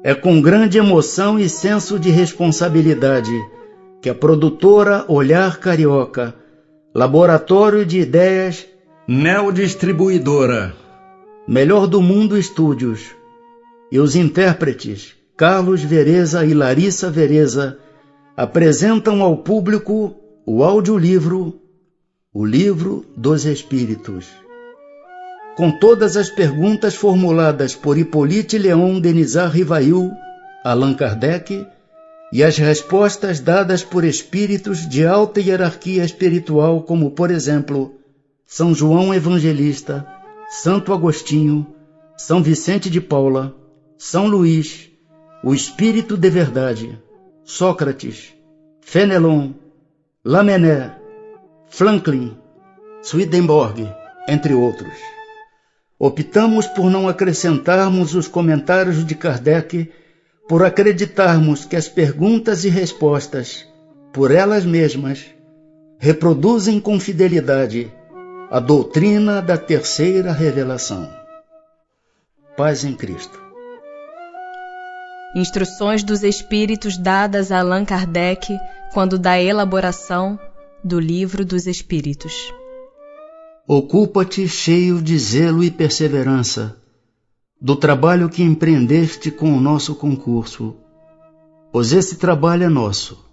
É com grande emoção e senso de responsabilidade que a produtora Olhar Carioca, Laboratório de Ideias, Neodistribuidora, Melhor do Mundo Estúdios e os intérpretes Carlos Vereza e Larissa Vereza apresentam ao público o audiolivro O Livro dos Espíritos, com todas as perguntas formuladas por Hippolyte Léon Denisard Rivail, Allan Kardec, e as respostas dadas por espíritos de alta hierarquia espiritual, como, por exemplo, São João Evangelista, Santo Agostinho, São Vicente de Paula, São Luís, o Espírito de Verdade, Sócrates, Fenelon, Lamennais, Franklin, Swedenborg, entre outros. Optamos por não acrescentarmos os comentários de Kardec, por acreditarmos que as perguntas e respostas, por elas mesmas, reproduzem com fidelidade a doutrina da terceira revelação. Paz em Cristo. Instruções dos Espíritos dadas a Allan Kardec quando da elaboração do Livro dos Espíritos. Ocupa-te cheio de zelo e perseverança do trabalho que empreendeste com o nosso concurso, pois esse trabalho é nosso.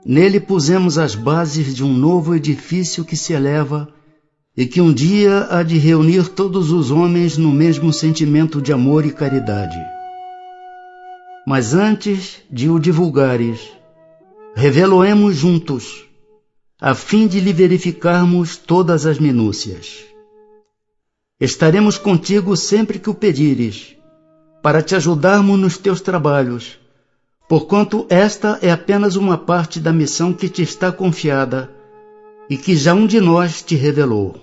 Nele pusemos as bases de um novo edifício que se eleva e que um dia há de reunir todos os homens no mesmo sentimento de amor e caridade. Mas antes de o divulgares, revelo-emos juntos, a fim de lhe verificarmos todas as minúcias. Estaremos contigo sempre que o pedires, para te ajudarmos nos teus trabalhos, porquanto esta é apenas uma parte da missão que te está confiada e que já um de nós te revelou.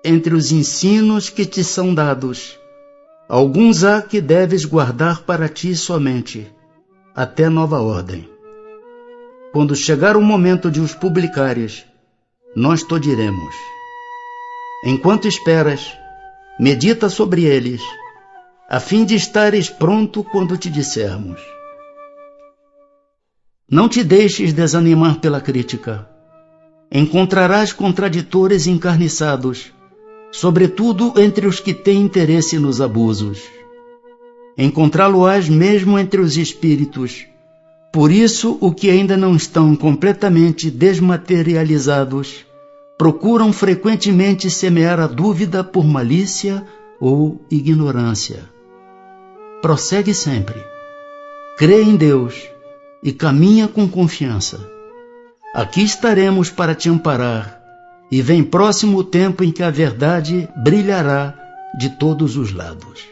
Entre os ensinos que te são dados, alguns há que deves guardar para ti somente, até nova ordem. Quando chegar o momento de os publicares, nós te diremos. Enquanto esperas, medita sobre eles, a fim de estares pronto quando te dissermos. Não te deixes desanimar pela crítica. Encontrarás contraditores encarniçados, sobretudo entre os que têm interesse nos abusos. Encontrá-lo-ás mesmo entre os espíritos. Por isso, os que ainda não estão completamente desmaterializados procuram frequentemente semear a dúvida por malícia ou ignorância. Prossegue sempre. Crê em Deus e caminha com confiança. Aqui estaremos para te amparar, e vem próximo o tempo em que a verdade brilhará de todos os lados.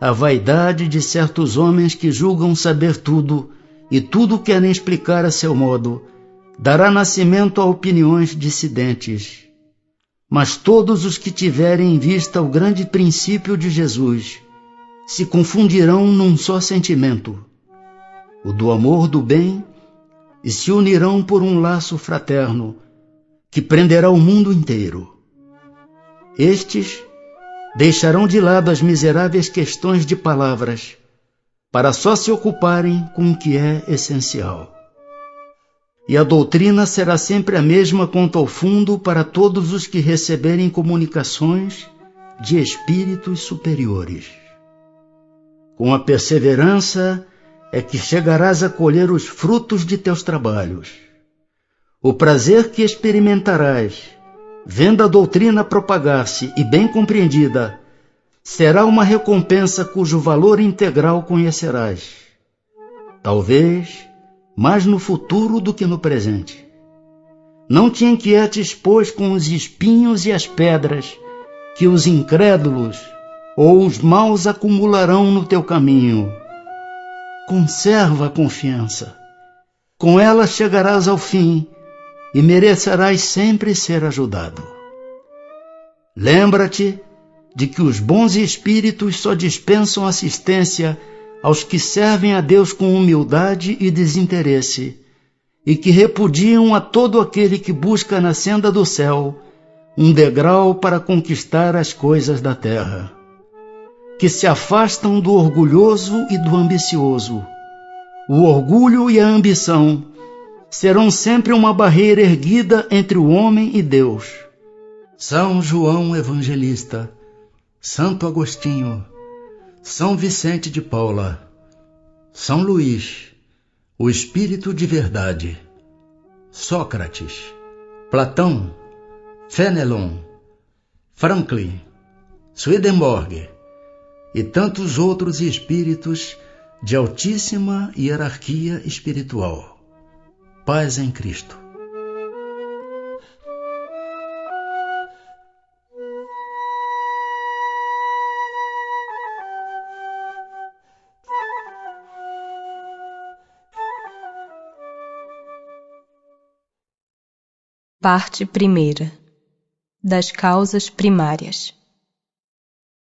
A vaidade de certos homens que julgam saber tudo e tudo querem explicar a seu modo, dará nascimento a opiniões dissidentes. Mas todos os que tiverem em vista o grande princípio de Jesus se confundirão num só sentimento, o do amor do bem, e se unirão por um laço fraterno que prenderá o mundo inteiro. Estes deixarão de lado as miseráveis questões de palavras para só se ocuparem com o que é essencial. E a doutrina será sempre a mesma quanto ao fundo para todos os que receberem comunicações de espíritos superiores. Com a perseverança é que chegarás a colher os frutos de teus trabalhos. O prazer que experimentarás, vendo a doutrina propagar-se e bem compreendida, será uma recompensa cujo valor integral conhecerás. Talvez mais no futuro do que no presente. Não te inquietes, pois, com os espinhos e as pedras que os incrédulos ou os maus acumularão no teu caminho. Conserva a confiança. Com ela chegarás ao fim e merecerás sempre ser ajudado. Lembra-te de que os bons espíritos só dispensam assistência aos que servem a Deus com humildade e desinteresse, e que repudiam a todo aquele que busca na senda do céu um degrau para conquistar as coisas da terra. que se afastam do orgulhoso e do ambicioso. O orgulho e a ambição serão sempre uma barreira erguida entre o homem e Deus. São João Evangelista, Santo Agostinho, São Vicente de Paula, São Luís, o Espírito de Verdade, Sócrates, Platão, Fenelon, Franklin, Swedenborg e tantos outros espíritos de altíssima hierarquia espiritual. Paz em Cristo. Parte 1. Das causas primárias.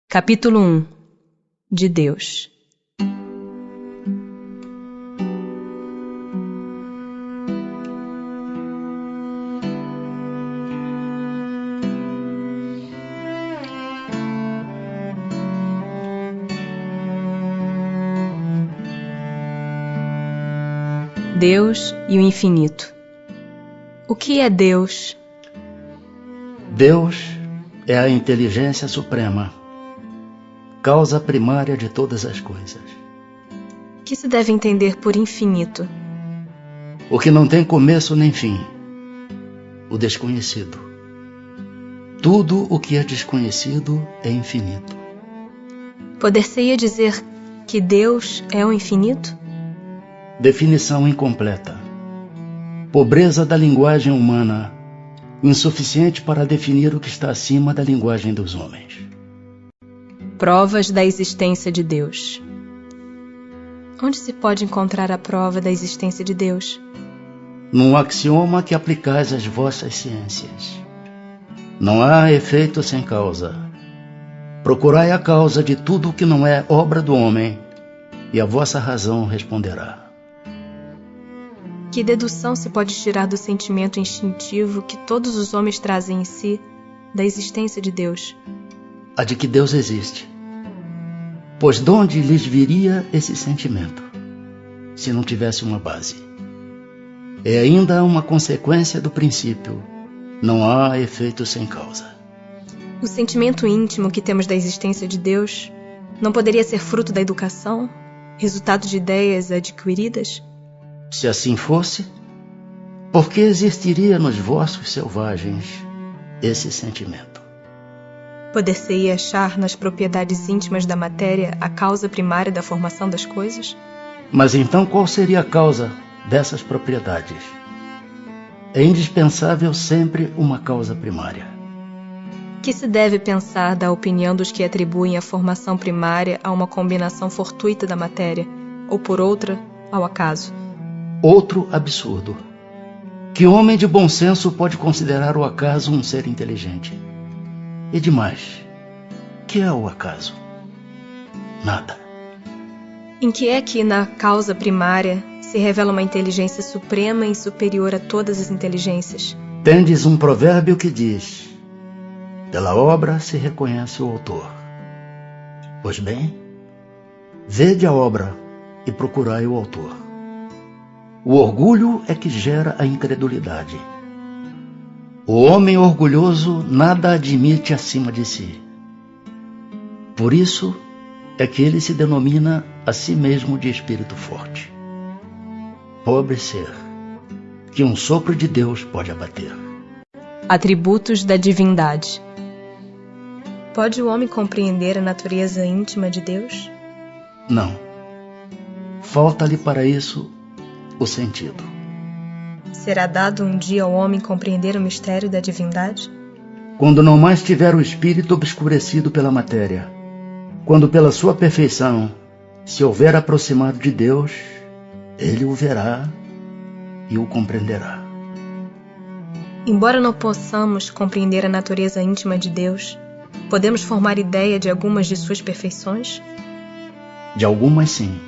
Capítulo 1. De Deus. Deus e o infinito. O que é Deus? Deus é a inteligência suprema, causa primária de todas as coisas. O que se deve entender por infinito? O que não tem começo nem fim, o desconhecido. Tudo o que é desconhecido é infinito. Poder-se-ia dizer que Deus é o infinito? Definição incompleta. Pobreza da linguagem humana, insuficiente para definir o que está acima da linguagem dos homens. Provas da existência de Deus. Onde se pode encontrar a prova da existência de Deus? Num axioma que aplicais às vossas ciências. Não há efeito sem causa. Procurai a causa de tudo o que não é obra do homem, e a vossa razão responderá. Que dedução se pode tirar do sentimento instintivo que todos os homens trazem em si da existência de Deus? A de que Deus existe. Pois de onde lhes viria esse sentimento, se não tivesse uma base? É ainda uma consequência do princípio. Não há efeito sem causa. O sentimento íntimo que temos da existência de Deus não poderia ser fruto da educação, resultado de ideias adquiridas? Se assim fosse, por que existiria nos vossos selvagens esse sentimento? Poder-se-ia achar nas propriedades íntimas da matéria a causa primária da formação das coisas? Mas então qual seria a causa dessas propriedades? É indispensável sempre uma causa primária. Que se deve pensar da opinião dos que atribuem a formação primária a uma combinação fortuita da matéria, ou por outra, ao acaso? Outro absurdo. Que homem de bom senso pode considerar o acaso um ser inteligente? E demais, que é o acaso? Nada. Em que é que na causa primária se revela uma inteligência suprema e superior a todas as inteligências? Tendes um provérbio que diz: pela obra se reconhece o autor. Pois bem, vede a obra e procurai o autor. O orgulho é que gera a incredulidade. O homem orgulhoso nada admite acima de si. Por isso é que ele se denomina a si mesmo de espírito forte. Pobre ser, que um sopro de Deus pode abater. Atributos da divindade. Pode o homem compreender a natureza íntima de Deus? Não. Falta-lhe para isso o sentido. Será dado um dia ao homem compreender o mistério da divindade? Quando não mais tiver o espírito obscurecido pela matéria, quando pela sua perfeição se houver aproximado de Deus, ele o verá e o compreenderá. Embora não possamos compreender a natureza íntima de Deus, podemos formar ideia de algumas de suas perfeições? De algumas, sim.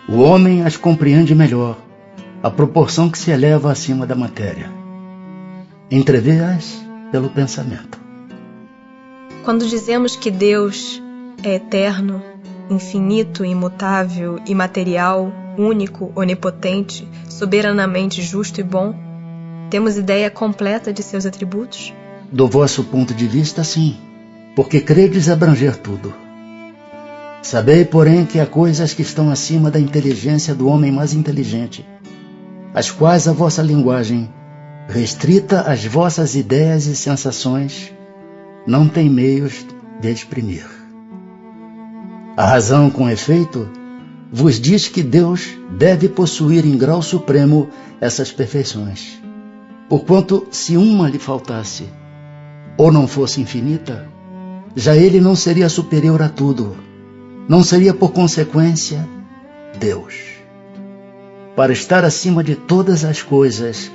O homem as compreende melhor, à proporção que se eleva acima da matéria. Entrevê-as pelo pensamento. Quando dizemos que Deus é eterno, infinito, imutável, imaterial, único, onipotente, soberanamente justo e bom? Temos ideia completa de seus atributos? Do vosso ponto de vista, sim, porque credes abranger tudo. Sabei, porém, que há coisas que estão acima da inteligência do homem mais inteligente, as quais a vossa linguagem, restrita às vossas ideias e sensações, não tem meios de exprimir. A razão, com efeito, vos diz que Deus deve possuir em grau supremo essas perfeições, porquanto, se uma lhe faltasse, ou não fosse infinita, já ele não seria superior a tudo, não seria, por consequência, Deus. Para estar acima de todas as coisas,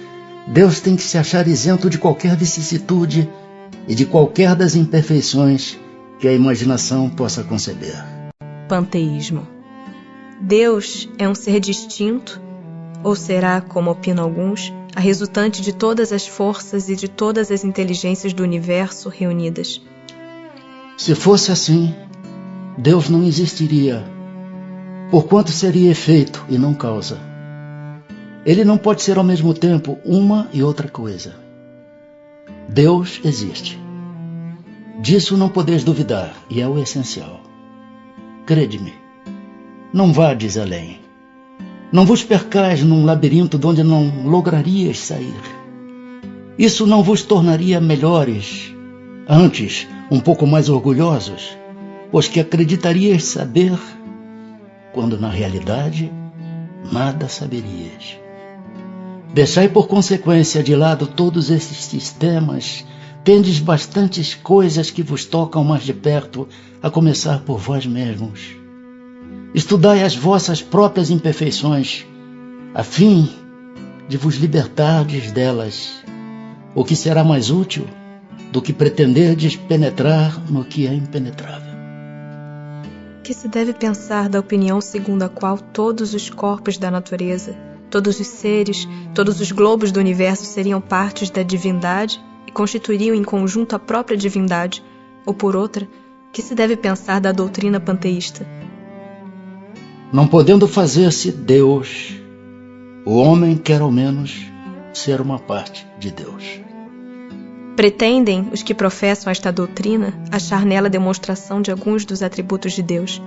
Deus tem que se achar isento de qualquer vicissitude e de qualquer das imperfeições que a imaginação possa conceber. Panteísmo. Deus é um ser distinto, ou será, como opinam alguns, a resultante de todas as forças e de todas as inteligências do universo reunidas? Se fosse assim, Deus não existiria, porquanto seria efeito e não causa. Ele não pode ser ao mesmo tempo uma e outra coisa. Deus existe. Disso não podeis duvidar, e é o essencial. Crede-me, não vades além. Não vos percais num labirinto de onde não lograrias sair. Isso não vos tornaria melhores, antes um pouco mais orgulhosos, pois que acreditarias saber, quando na realidade nada saberias. Deixai por consequência de lado todos esses sistemas, tendes bastantes coisas que vos tocam mais de perto, a começar por vós mesmos. Estudai as vossas próprias imperfeições, a fim de vos libertardes delas, o que será mais útil do que pretenderdes penetrar no que é impenetrável. Que se deve pensar da opinião segundo a qual todos os corpos da natureza, todos os seres, todos os globos do universo seriam partes da divindade e constituiriam em conjunto a própria divindade, ou por outra, que se deve pensar da doutrina panteísta? Não podendo fazer-se Deus, o homem quer ao menos ser uma parte de Deus. Pretendem os que professam esta doutrina achar nela demonstração de alguns dos atributos de Deus.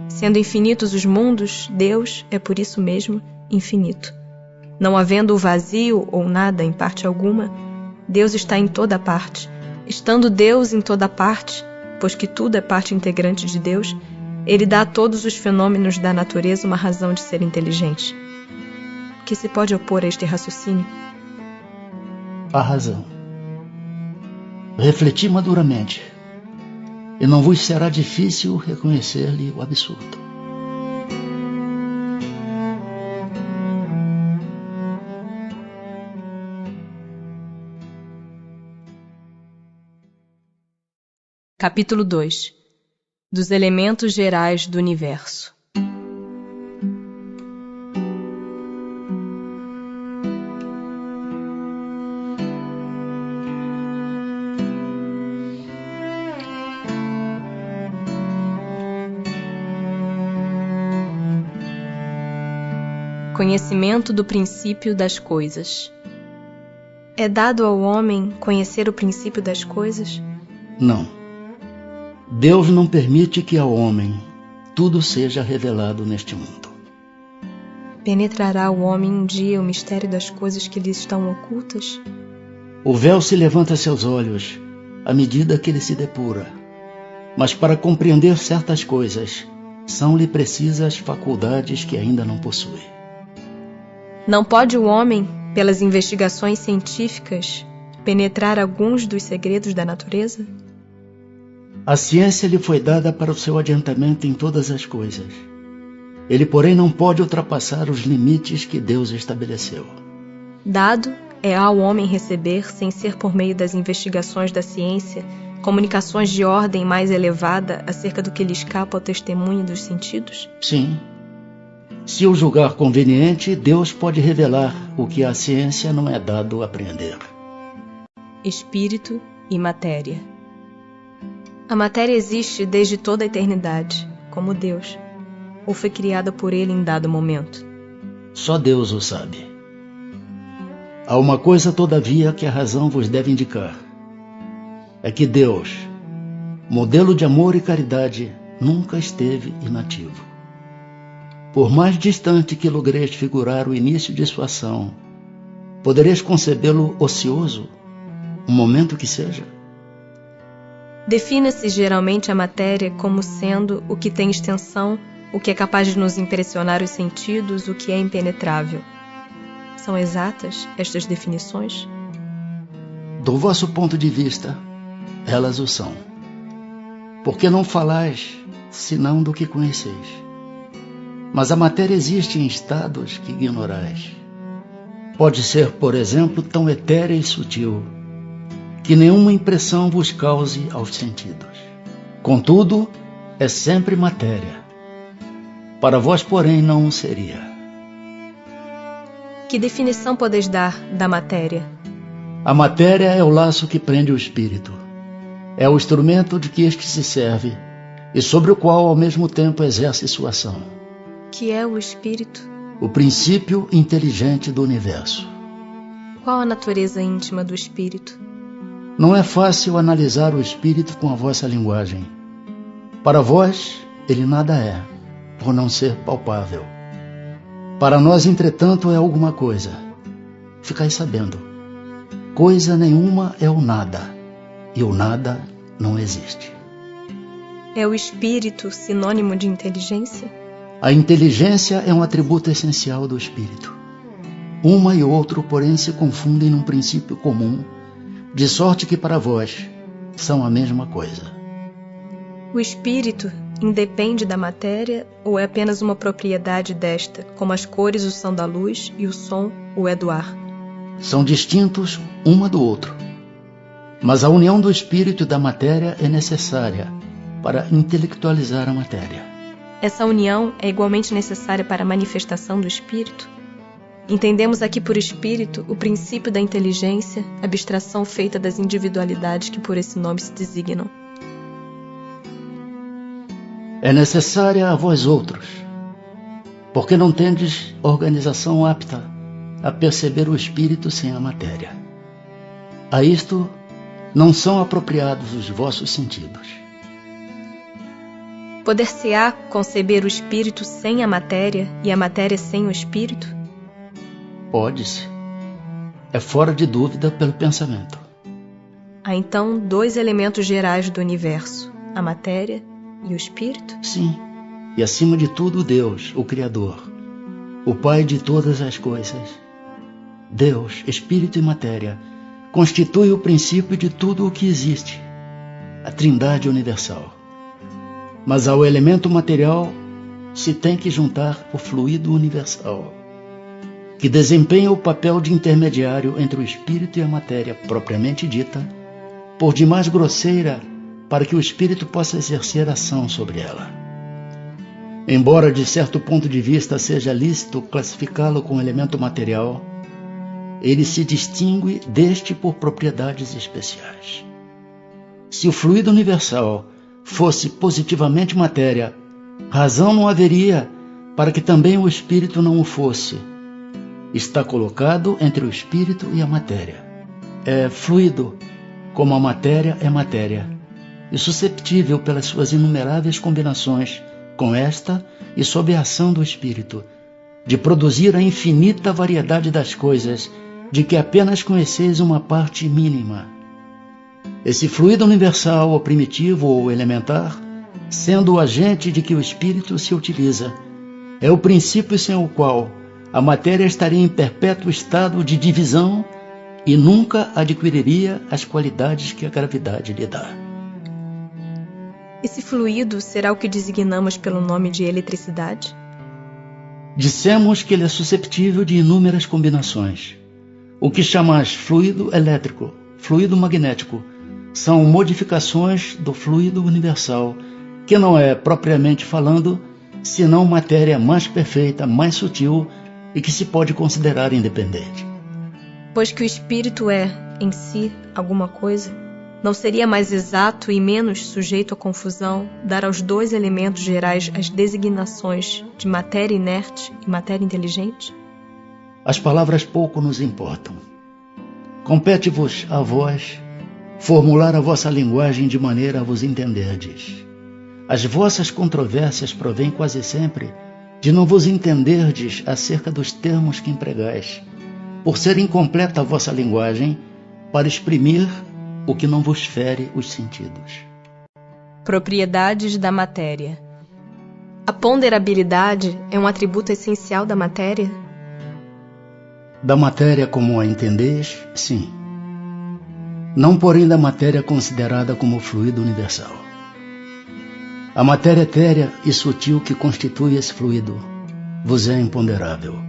Sendo infinitos os mundos, Deus é por isso mesmo infinito. Não havendo o vazio ou nada em parte alguma, Deus está em toda parte. Estando Deus em toda parte, pois que tudo é parte integrante de Deus, Ele dá a todos os fenômenos da natureza uma razão de ser inteligente. O que se pode opor a este raciocínio? A razão. Refleti maduramente, e não vos será difícil reconhecer-lhe o absurdo. Capítulo 2. Dos elementos gerais do universo. Conhecimento do princípio das coisas. É dado ao homem conhecer o princípio das coisas? Não. Deus não permite que ao homem tudo seja revelado neste mundo. Penetrará o homem um dia o mistério das coisas que lhe estão ocultas? O véu se levanta a seus olhos à medida que ele se depura, mas para compreender certas coisas, são-lhe precisas faculdades que ainda não possui. Não pode o homem, pelas investigações científicas, penetrar alguns dos segredos da natureza? A ciência lhe foi dada para o seu adiantamento em todas as coisas. Ele, porém, não pode ultrapassar os limites que Deus estabeleceu. Dado é ao homem receber, sem ser por meio das investigações da ciência, comunicações de ordem mais elevada acerca do que lhe escapa ao testemunho dos sentidos? Sim. Se o julgar conveniente, Deus pode revelar o que à ciência não é dado apreender. Espírito e matéria. A matéria existe desde toda a eternidade, como Deus, ou foi criada por Ele em dado momento? Só Deus o sabe. Há uma coisa, todavia, que a razão vos deve indicar. É que Deus, modelo de amor e caridade, nunca esteve inativo. Por mais distante que logreis figurar o início de sua ação, podereis concebê-lo ocioso, um momento que seja? Defina-se geralmente a matéria como sendo o que tem extensão, o que é capaz de nos impressionar os sentidos, o que é impenetrável. São exatas estas definições? Do vosso ponto de vista, elas o são. Porque não falais senão do que conheceis. Mas a matéria existe em estados que ignorais. Pode ser, por exemplo, tão etérea e sutil que nenhuma impressão vos cause aos sentidos. Contudo, é sempre matéria. Para vós, porém, não o seria. Que definição podeis dar da matéria? A matéria é o laço que prende o espírito. É o instrumento de que este se serve e sobre o qual, ao mesmo tempo, exerce sua ação. Que é o espírito? O princípio inteligente do universo. Qual a natureza íntima do espírito? Não é fácil analisar o espírito com a vossa linguagem. Para vós, ele nada é, por não ser palpável. Para nós, entretanto, é alguma coisa. Ficai sabendo. Coisa nenhuma é o nada, e o nada não existe. É o espírito sinônimo de inteligência? A inteligência é um atributo essencial do espírito. Uma e outro, porém, se confundem num princípio comum, de sorte que para vós são a mesma coisa. O espírito independe da matéria ou é apenas uma propriedade desta, como as cores o são da luz e o som o é do ar? São distintos uma do outro, mas a união do espírito e da matéria é necessária para intelectualizar a matéria. Essa união é igualmente necessária para a manifestação do espírito? Entendemos aqui por espírito o princípio da inteligência, abstração feita das individualidades que por esse nome se designam. É necessária a vós outros, porque não tendes organização apta a perceber o espírito sem a matéria. A isto não são apropriados os vossos sentidos. Poder-se-á conceber o espírito sem a matéria e a matéria sem o espírito? Pode-se. É fora de dúvida pelo pensamento. Há então dois elementos gerais do universo, a matéria e o espírito? Sim, e acima de tudo Deus, o Criador, o Pai de todas as coisas. Deus, espírito e matéria, constitui o princípio de tudo o que existe, a Trindade universal. Mas ao elemento material se tem que juntar o fluido universal, que desempenha o papel de intermediário entre o espírito e a matéria propriamente dita, por demais grosseira para que o espírito possa exercer ação sobre ela. Embora de certo ponto de vista seja lícito classificá-lo com elemento material, ele se distingue deste por propriedades especiais. Se o fluido universal fosse positivamente matéria, razão não haveria para que também o espírito não o fosse. Está colocado entre o espírito e a matéria. É fluido, como a matéria é matéria, e susceptível pelas suas inumeráveis combinações com esta e sob a ação do espírito, de produzir a infinita variedade das coisas, de que apenas conheceis uma parte mínima. Esse fluido universal, ou primitivo ou elementar, sendo o agente de que o espírito se utiliza, é o princípio sem o qual a matéria estaria em perpétuo estado de divisão e nunca adquiriria as qualidades que a gravidade lhe dá. Esse fluido será o que designamos pelo nome de eletricidade? Dissemos que ele é susceptível de inúmeras combinações. O que chamais fluido elétrico, fluido magnético, são modificações do fluido universal, que não é, propriamente falando, senão matéria mais perfeita, mais sutil e que se pode considerar independente. Pois que o espírito é, em si, alguma coisa, Não seria mais exato e menos sujeito à confusão dar aos dois elementos gerais as designações de matéria inerte e matéria inteligente? As palavras pouco nos importam. Compete-vos a vós formular a vossa linguagem de maneira a vos entenderdes. As vossas controvérsias provêm quase sempre de não vos entenderdes acerca dos termos que empregais, por ser incompleta a vossa linguagem para exprimir o que não vos fere os sentidos. Propriedades da matéria. A ponderabilidade é um atributo essencial da matéria? Da matéria como a entendeis, sim. Não, porém, da matéria considerada como fluido universal. A matéria etérea e sutil que constitui esse fluido vos é imponderável.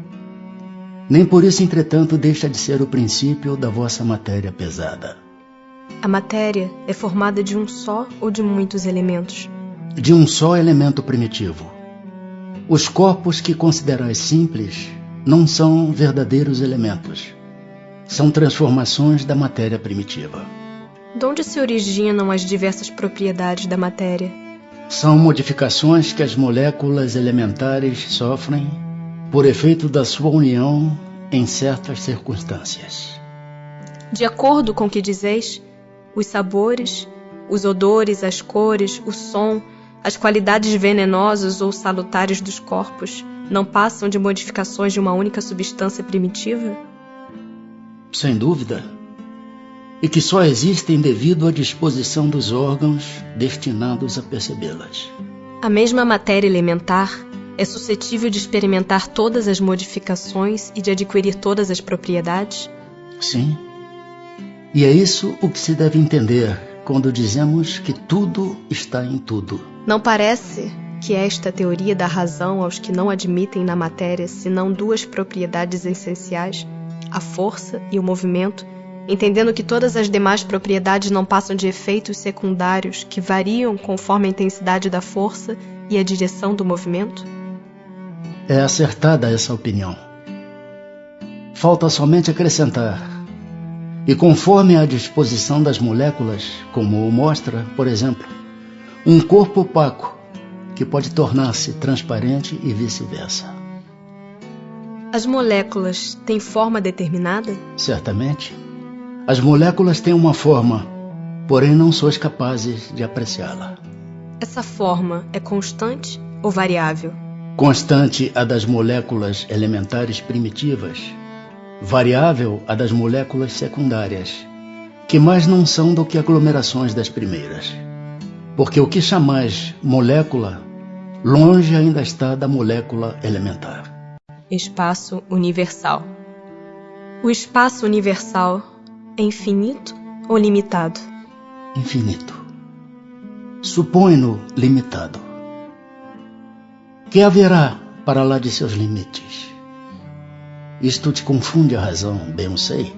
Nem por isso, entretanto, deixa de ser o princípio da vossa matéria pesada. A matéria é formada de um só ou de muitos elementos? De um só elemento primitivo. Os corpos que considerais simples não são verdadeiros elementos. São transformações da matéria primitiva. De onde se originam as diversas propriedades da matéria? São modificações que as moléculas elementares sofrem por efeito da sua união em certas circunstâncias. De acordo com o que dizeis, os sabores, os odores, as cores, o som, as qualidades venenosas ou salutares dos corpos não passam de modificações de uma única substância primitiva? Sem dúvida. E que só existem devido à disposição dos órgãos destinados a percebê-las. A mesma matéria elementar é suscetível de experimentar todas as modificações e de adquirir todas as propriedades? Sim. E é isso o que se deve entender quando dizemos que tudo está em tudo. Não parece que esta teoria dá razão aos que não admitem na matéria senão duas propriedades essenciais, a força e o movimento, entendendo que todas as demais propriedades não passam de efeitos secundários que variam conforme a intensidade da força e a direção do movimento? É acertada essa opinião. Falta somente acrescentar: e conforme a disposição das moléculas, como o mostra, por exemplo, um corpo opaco que pode tornar-se transparente e vice-versa. As moléculas têm forma determinada? Certamente. As moléculas têm uma forma, porém não sois capazes de apreciá-la. Essa forma é constante ou variável? Constante a das moléculas elementares primitivas, variável a das moléculas secundárias, que mais não são do que aglomerações das primeiras. Porque o que chamais molécula, longe ainda está da molécula elementar. Espaço universal. O espaço universal é infinito ou limitado? Infinito. Supõe-no limitado. Que haverá para lá de seus limites? Isto te confunde a razão, bem eu sei.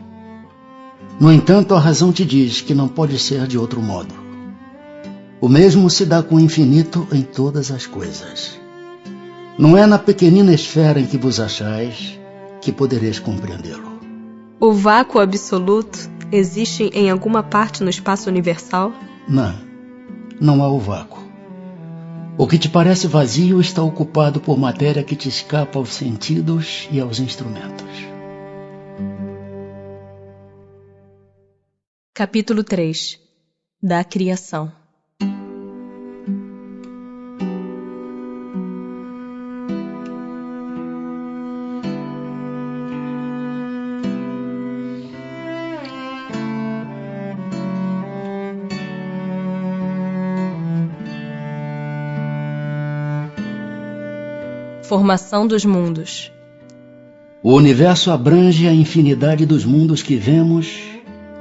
No entanto, a razão te diz que não pode ser de outro modo. O mesmo se dá com o infinito em todas as coisas. Não é na pequenina esfera em que vos achais que podereis compreendê-lo. O vácuo absoluto existe em alguma parte no espaço universal? Não há o vácuo. O que te parece vazio está ocupado por matéria que te escapa aos sentidos e aos instrumentos. Capítulo 3. Da criação. Formação dos mundos. O universo abrange a infinidade dos mundos que vemos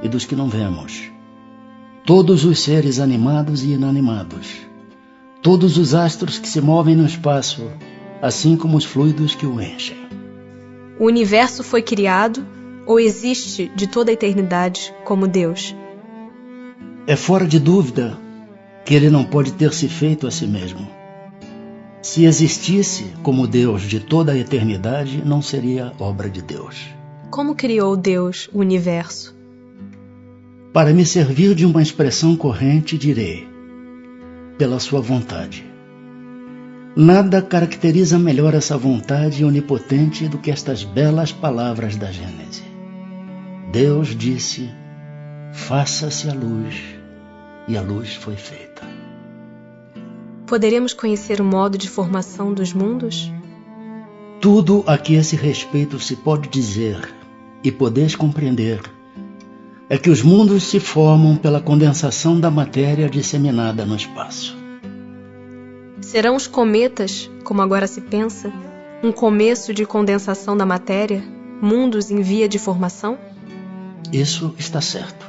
e dos que não vemos. Todos os seres animados e inanimados. Todos os astros que se movem no espaço, assim como os fluidos que o enchem. O universo foi criado ou existe de toda a eternidade como Deus? É fora de dúvida que ele não pode ter se feito a si mesmo. Se existisse como Deus de toda a eternidade, não seria obra de Deus. Como criou Deus o universo? Para me servir de uma expressão corrente, direi: pela sua vontade. Nada caracteriza melhor essa vontade onipotente do que estas belas palavras da Gênese. Deus disse: faça-se a luz, e a luz foi feita. Poderemos conhecer o modo de formação dos mundos? Tudo a que esse respeito se pode dizer e podeis compreender é que os mundos se formam pela condensação da matéria disseminada no espaço. Serão os cometas, como agora se pensa, um começo de condensação da matéria, mundos em via de formação? Isso está certo.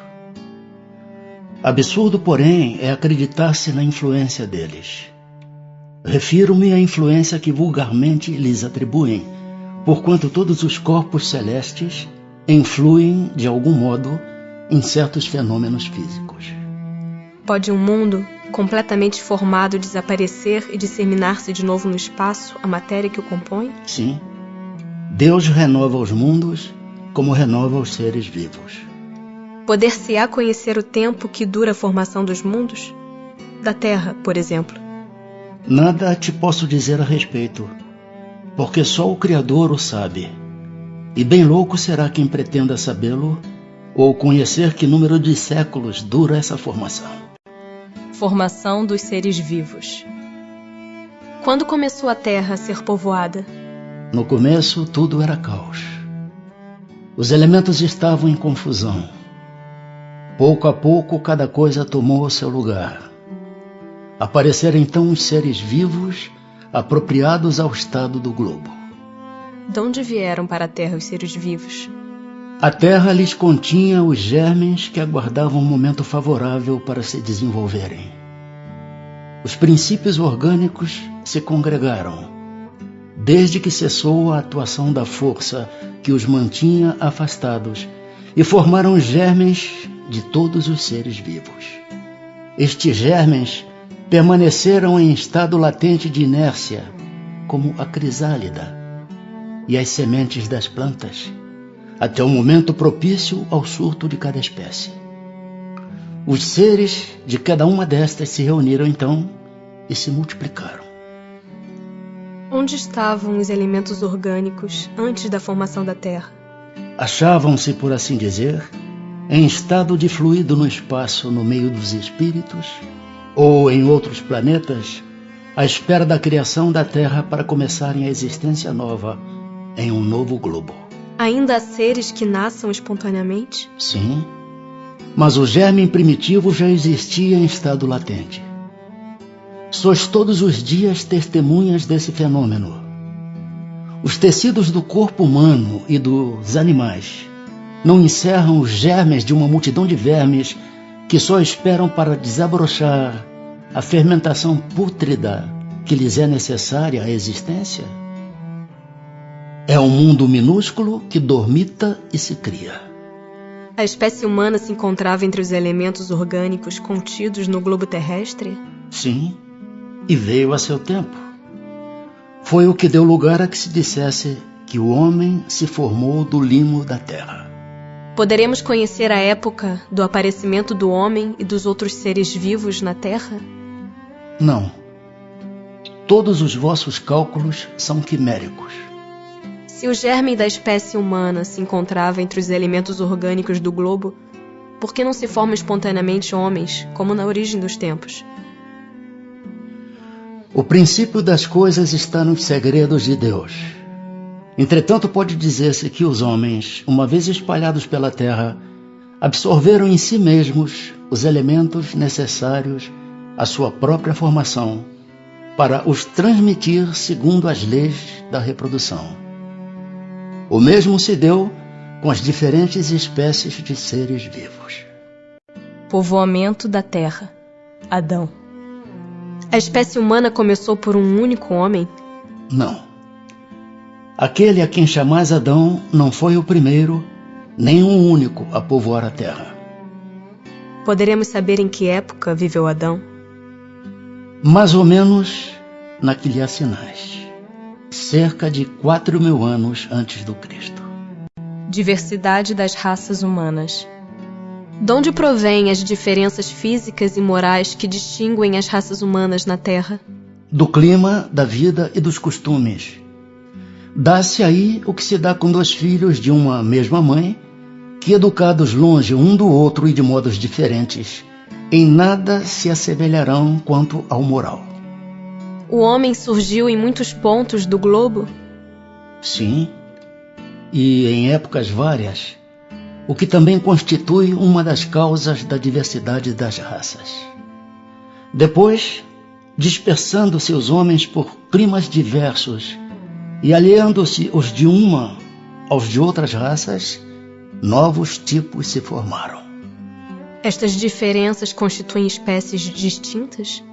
Absurdo, porém, é acreditar-se na influência deles. Refiro-me à influência que vulgarmente lhes atribuem, porquanto todos os corpos celestes influem, de algum modo, em certos fenômenos físicos. Pode um mundo completamente formado desaparecer e disseminar-se de novo no espaço, a matéria que o compõe? Sim. Deus renova os mundos como renova os seres vivos. Poder-se-á conhecer o tempo que dura a formação dos mundos? Da Terra, por exemplo. Nada te posso dizer a respeito, porque só o Criador o sabe. E bem louco será quem pretenda sabê-lo ou conhecer que número de séculos dura essa formação. Formação dos seres vivos. Quando começou a Terra a ser povoada? No começo, tudo era caos. Os elementos estavam em confusão. Pouco a pouco, cada coisa tomou o seu lugar. Apareceram então os seres vivos apropriados ao estado do globo. De onde vieram para a Terra os seres vivos? A Terra lhes continha os germens que aguardavam um momento favorável para se desenvolverem. Os princípios orgânicos se congregaram, desde que cessou a atuação da força que os mantinha afastados, e formaram os germens de todos os seres vivos. Estes germens permaneceram em estado latente de inércia, como a crisálida e as sementes das plantas, até o momento propício ao surto de cada espécie. Os seres de cada uma destas se reuniram então e se multiplicaram. Onde estavam os elementos orgânicos antes da formação da Terra? Achavam-se, por assim dizer, em estado de fluido no espaço no meio dos espíritos, ou em outros planetas, à espera da criação da Terra para começarem a existência nova em um novo globo. Ainda há seres que nasçam espontaneamente? Sim, mas o germe primitivo já existia em estado latente. Sois todos os dias testemunhas desse fenômeno. Os tecidos do corpo humano e dos animais não encerram os germes de uma multidão de vermes que só esperam para desabrochar a fermentação pútrida que lhes é necessária à existência? É um mundo minúsculo que dormita e se cria. A espécie humana se encontrava entre os elementos orgânicos contidos no globo terrestre? Sim, e veio a seu tempo. Foi o que deu lugar a que se dissesse que o homem se formou do limo da terra. Poderemos conhecer a época do aparecimento do homem e dos outros seres vivos na Terra? Não. Todos os vossos cálculos são quiméricos. Se o germe da espécie humana se encontrava entre os elementos orgânicos do globo, por que não se formam espontaneamente homens, como na origem dos tempos? O princípio das coisas está nos segredos de Deus. Entretanto, pode dizer-se que os homens, uma vez espalhados pela terra, absorveram em si mesmos os elementos necessários à sua própria formação, para os transmitir segundo as leis da reprodução. O mesmo se deu com as diferentes espécies de seres vivos. Povoamento da Terra. Adão. A espécie humana começou por um único homem? Não. Aquele a quem chamais Adão não foi o primeiro, nem o único a povoar a terra. Poderemos saber em que época viveu Adão? Mais ou menos na que lhe assinais. Cerca de 4.000 anos antes do Cristo. Diversidade das raças humanas. De onde provêm as diferenças físicas e morais que distinguem as raças humanas na Terra? Do clima, da vida e dos costumes. Dá-se aí o que se dá com dois filhos de uma mesma mãe, que, educados longe um do outro e de modos diferentes, em nada se assemelharão quanto ao moral. O homem surgiu em muitos pontos do globo? Sim, e em épocas várias, o que também constitui uma das causas da diversidade das raças. Depois, dispersando-se os homens por climas diversos e aliando-se os de uma aos de outras raças, novos tipos se formaram. Estas diferenças constituem espécies distintas?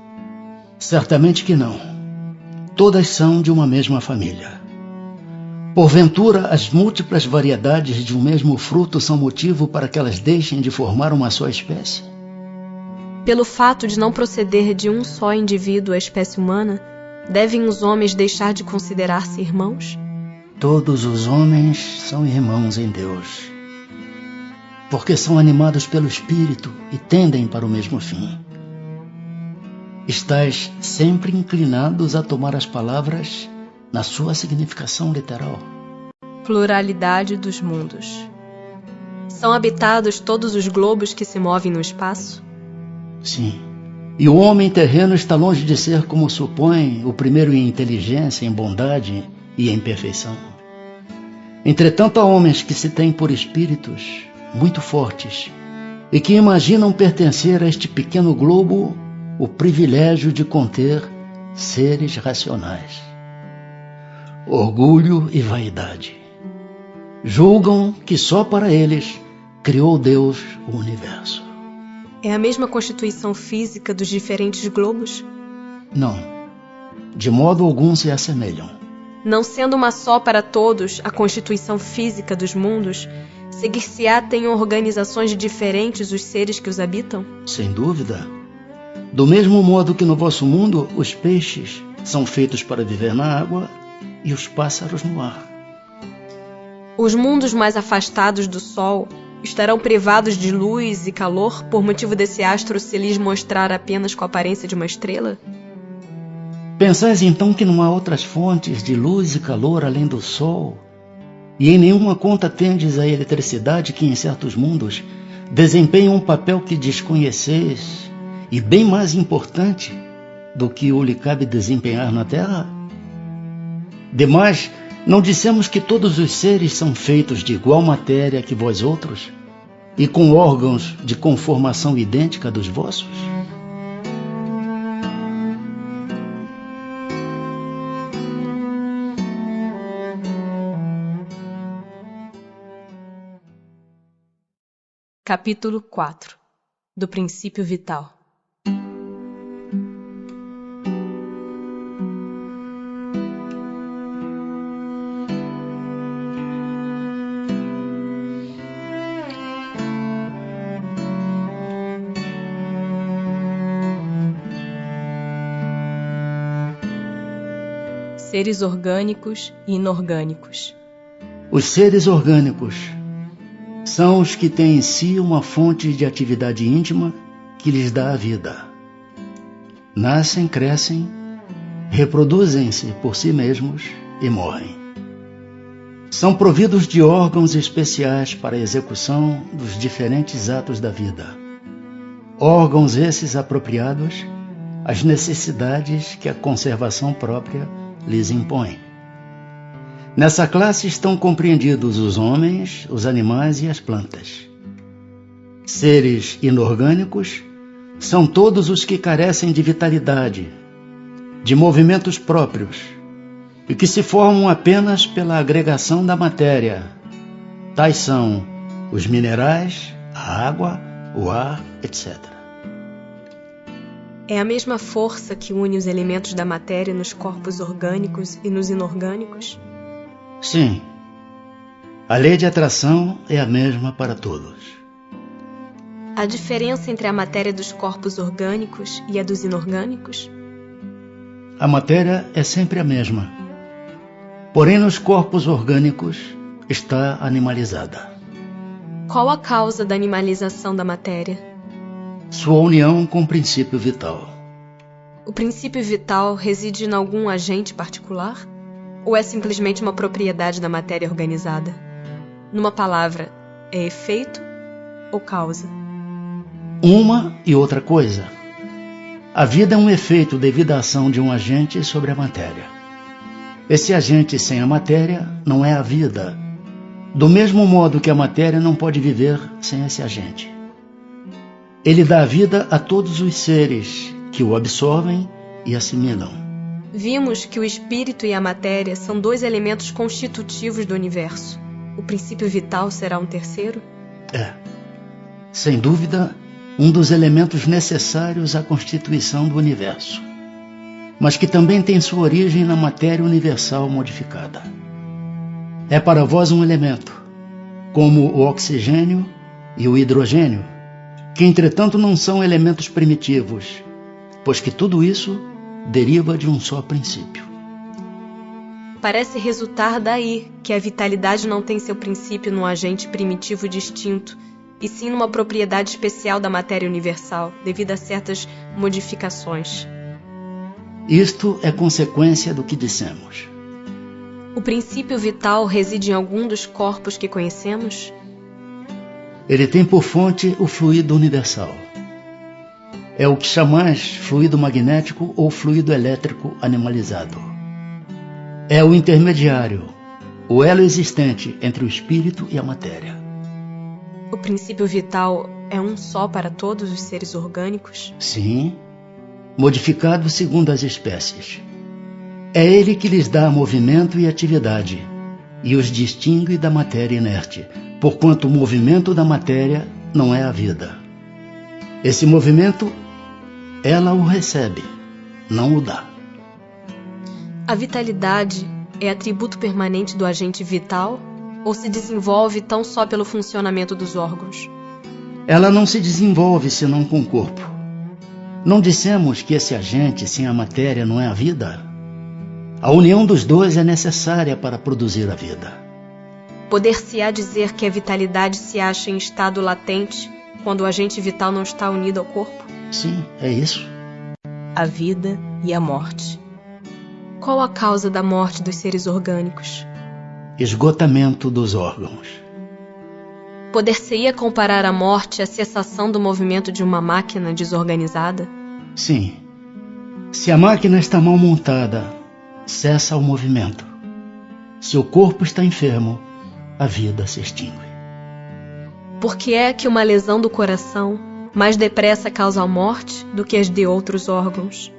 Certamente que não. Todas são de uma mesma família. Porventura, as múltiplas variedades de um mesmo fruto são motivo para que elas deixem de formar uma só espécie? Pelo fato de não proceder de um só indivíduo a espécie humana, devem os homens deixar de considerar-se irmãos? Todos os homens são irmãos em Deus, porque são animados pelo Espírito e tendem para o mesmo fim. Estais sempre inclinados a tomar as palavras na sua significação literal. Pluralidade dos mundos. São habitados todos os globos que se movem no espaço? Sim. E o homem terreno está longe de ser, como supõe, o primeiro em inteligência, em bondade e em perfeição. Entretanto, há homens que se têm por espíritos muito fortes e que imaginam pertencer a este pequeno globo o privilégio de conter seres racionais. Orgulho e vaidade. Julgam que só para eles criou Deus o universo. É a mesma constituição física dos diferentes globos? Não. De modo algum se assemelham. Não sendo uma só para todos a constituição física dos mundos, seguir-se-á têm organizações diferentes os seres que os habitam? Sem dúvida. Do mesmo modo que no vosso mundo, os peixes são feitos para viver na água e os pássaros no ar. Os mundos mais afastados do Sol estarão privados de luz e calor por motivo desse astro se lhes mostrar apenas com a aparência de uma estrela? Pensais então que não há outras fontes de luz e calor além do Sol? E em nenhuma conta tendes a eletricidade que em certos mundos desempenha um papel que desconheceis e bem mais importante do que o lhe cabe desempenhar na Terra? Demais, não dissemos que todos os seres são feitos de igual matéria que vós outros e com órgãos de conformação idêntica dos vossos? Capítulo 4 do Princípio Vital. Seres orgânicos e inorgânicos. Os seres orgânicos são os que têm em si uma fonte de atividade íntima que lhes dá a vida. Nascem, crescem, reproduzem-se por si mesmos e morrem. São providos de órgãos especiais para a execução dos diferentes atos da vida. Órgãos esses apropriados às necessidades que a conservação própria lhes impõe. Nessa classe estão compreendidos os homens, os animais e as plantas. Seres inorgânicos são todos os que carecem de vitalidade, de movimentos próprios, e que se formam apenas pela agregação da matéria. Tais são os minerais, a água, o ar, etc. É a mesma força que une os elementos da matéria nos corpos orgânicos e nos inorgânicos? Sim. A lei de atração é a mesma para todos. A diferença entre a matéria dos corpos orgânicos e a dos inorgânicos? A matéria é sempre a mesma. Porém, nos corpos orgânicos está animalizada. Qual a causa da animalização da matéria? Sua união com o princípio vital. O princípio vital reside em algum agente particular? Ou é simplesmente uma propriedade da matéria organizada? Numa palavra, é efeito ou causa? Uma e outra coisa. A vida é um efeito devido à ação de um agente sobre a matéria. Esse agente sem a matéria não é a vida, do mesmo modo que a matéria não pode viver sem esse agente. Ele dá vida a todos os seres que o absorvem e assimilam. Vimos que o espírito e a matéria são dois elementos constitutivos do universo. O princípio vital será um terceiro? É, sem dúvida, um dos elementos necessários à constituição do universo, mas que também tem sua origem na matéria universal modificada. É para vós um elemento, como o oxigênio e o hidrogênio, que entretanto não são elementos primitivos, pois que tudo isso deriva de um só princípio. Parece resultar daí que a vitalidade não tem seu princípio num agente primitivo distinto, e sim numa propriedade especial da matéria universal, devido a certas modificações. Isto é consequência do que dissemos. O princípio vital reside em algum dos corpos que conhecemos? Ele tem por fonte o fluido universal. É o que chamais fluido magnético ou fluido elétrico animalizado. É o intermediário, o elo existente entre o espírito e a matéria. O princípio vital é um só para todos os seres orgânicos? Sim, modificado segundo as espécies. É ele que lhes dá movimento e atividade, e os distingue da matéria inerte, porquanto o movimento da matéria não é a vida. Esse movimento, ela o recebe, não o dá. A vitalidade é atributo permanente do agente vital ou se desenvolve tão só pelo funcionamento dos órgãos? Ela não se desenvolve senão com o corpo. Não dissemos que esse agente sem a matéria não é a vida? A união dos dois é necessária para produzir a vida. Poder-se-á dizer que a vitalidade se acha em estado latente quando o agente vital não está unido ao corpo? Sim, é isso. A vida e a morte. Qual a causa da morte dos seres orgânicos? Esgotamento dos órgãos. Poder-se-ia comparar a morte à cessação do movimento de uma máquina desorganizada? Sim. Se a máquina está mal montada, cessa o movimento. Se o corpo está enfermo, a vida se extingue. Por que é que uma lesão do coração mais depressa causa a morte do que as de outros órgãos?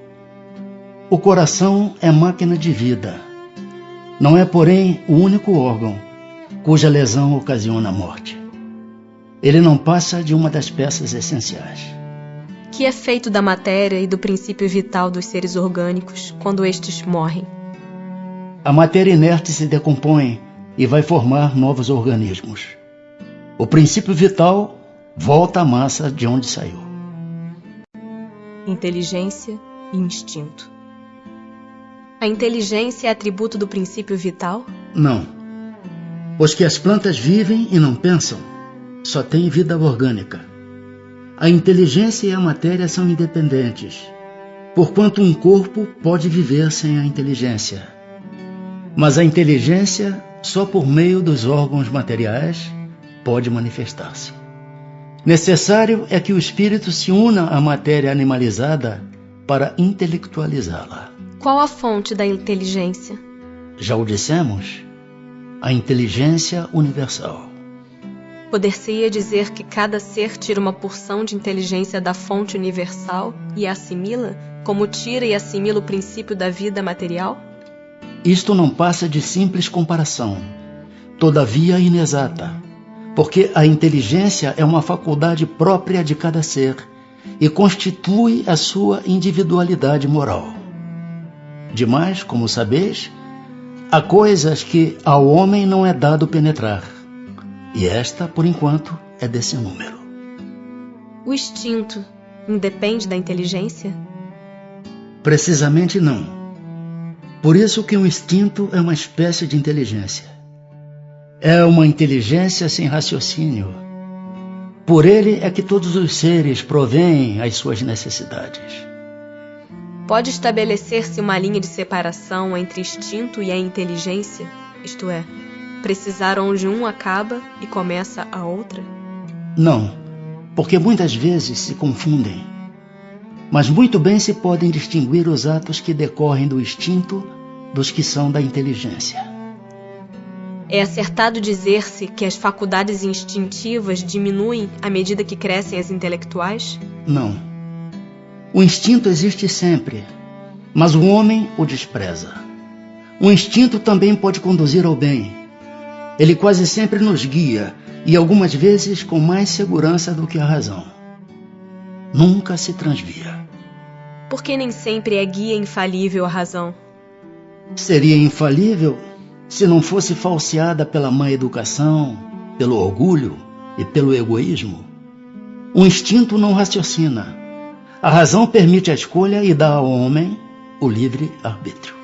O coração é máquina de vida. Não é, porém, o único órgão cuja lesão ocasiona a morte. Ele não passa de uma das peças essenciais. Que é feito da matéria e do princípio vital dos seres orgânicos quando estes morrem? A matéria inerte se decompõe e vai formar novos organismos. O princípio vital volta à massa de onde saiu. Inteligência e instinto. A inteligência é atributo do princípio vital? Não. Pois que as plantas vivem e não pensam, só têm vida orgânica. A inteligência e a matéria são independentes, porquanto um corpo pode viver sem a inteligência. Mas a inteligência, só por meio dos órgãos materiais, pode manifestar-se. Necessário é que o espírito se una à matéria animalizada para intelectualizá-la. Qual a fonte da inteligência? Já o dissemos, a inteligência universal. Poder-se-ia dizer que cada ser tira uma porção de inteligência da fonte universal e a assimila, como tira e assimila o princípio da vida material? Isto não passa de simples comparação, todavia inexata, porque a inteligência é uma faculdade própria de cada ser e constitui a sua individualidade moral. Demais, como sabeis, há coisas que ao homem não é dado penetrar, e esta, por enquanto, é desse número. O instinto independe da inteligência? Precisamente não. Por isso que o instinto é uma espécie de inteligência. É uma inteligência sem raciocínio, Por ele é que todos os seres provêm as suas necessidades. Pode estabelecer-se uma linha de separação entre instinto e a inteligência? Isto é, precisar onde um acaba e começa a outra? Não, porque muitas vezes se confundem. Mas muito bem se podem distinguir os atos que decorrem do instinto dos que são da inteligência. É acertado dizer-se que as faculdades instintivas diminuem à medida que crescem as intelectuais? Não. O instinto existe sempre, mas o homem o despreza. O instinto também pode conduzir ao bem. Ele quase sempre nos guia, e algumas vezes com mais segurança do que a razão. Nunca se transvia. Porque nem sempre é guia infalível a razão. Seria infalível se não fosse falseada pela má educação, pelo orgulho e pelo egoísmo. O instinto não raciocina. A razão permite a escolha e dá ao homem o livre arbítrio.